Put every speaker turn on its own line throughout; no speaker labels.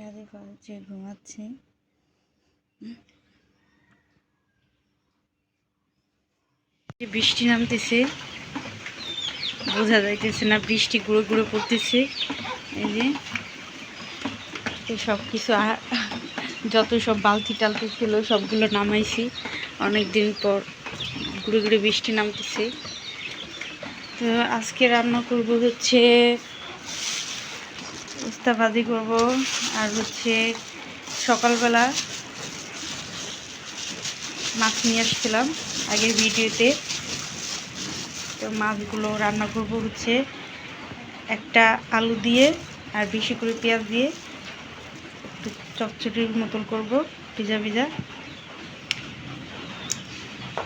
রাধিকা হচ্ছে ঘুমাচ্ছে। বৃষ্টি নামতেছে, বোঝা যাইতেছে না, বৃষ্টি গুঁড়ো গুঁড়ো পড়তেছে। এই যে সব কিছু যত সব বালতি টালতি ছিল সবগুলো নামাইছি অনেক দিন পর, গুঁড়ো গুঁড়ো বৃষ্টি নামতেছে। তো আজকে রান্না করব হচ্ছে উস্তা ভাজি করব, আর হচ্ছে সকালবেলা মাছ নিয়ে আসছিলাম আগের ভিডিওতে। তো মাছগুলো রান্না করব হচ্ছে একটা আলু দিয়ে আর বেশি করে পেঁয়াজ দিয়ে একটু চটচটির মতন করব, ভিজা ভিজা।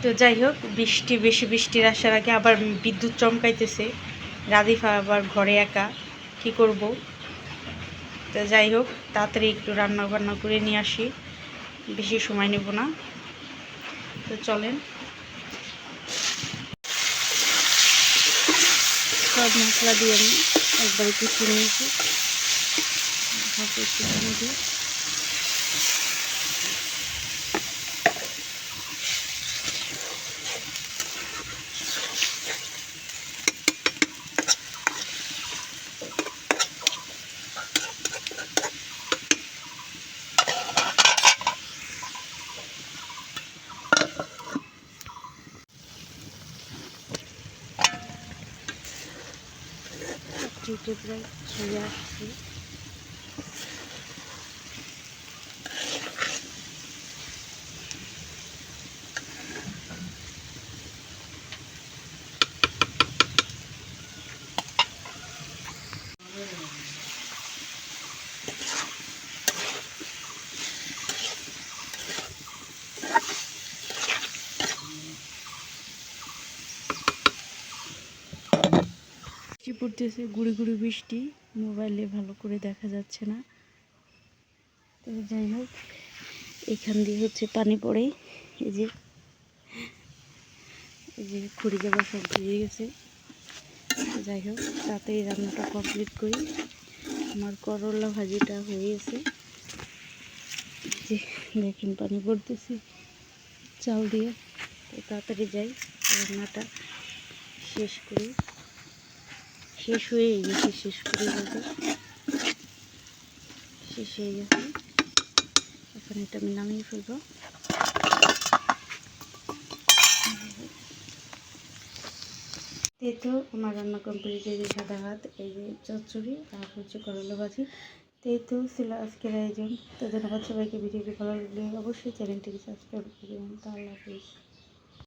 তো যাই হোক, বৃষ্টির আসার আগে আবার বিদ্যুৎ চমকাইতেছে, রাধিফা আবার ঘরে একা, কি করব। তো যাই হোক, তাড়াতাড়ি একটু রান্না বান্না করে নিয়ে আসি, বেশি সময় নেব না। তো চলেন, সব মশলা দিয়ে আমি একবারে কষিয়ে নিয়েছি। হাতে একটু পানি দিই। প্রায় চলে আসছি। বৃষ্টি পড়তেছে, গুড়ি গুড়ি বৃষ্টি, মোবাইলে ভালো করে দেখা যাচ্ছে না। তো যাই হোক, এখান দিয়ে হচ্ছে পানি পড়ে, এই যে খড়ি জাবা সব ধুয়ে গেছে। যাই হোক, তাড়াতাড়ি রান্নাটা কমপ্লিট করি। আমার করলা ভাজিটা হয়ে গেছে, যে দেখেন পানি পড়তেছে চাল দিয়ে। তো তাড়াতাড়ি যাই, রান্নাটা শেষ করি। শেষ হয়ে গেছে, শেষ করে যাবে, শেষ হয়ে গেছে। এখন এটা আমি নামিয়ে ফেলবো। এই তো আমার রান্না কমপ্লিট। এই যে সাদা ভাত, এই যে চচ্চড়ি, আর হচ্ছে করলা ভাজি। তো এই তো ছিল আজকের আয়োজন। তো ধন্যবাদ সবাইকে। ভিডিওটি ভালো লাগলে অবশ্যই চ্যানেলটিকে সাবস্ক্রাইব করবেন। আল্লাহ হাফিজ।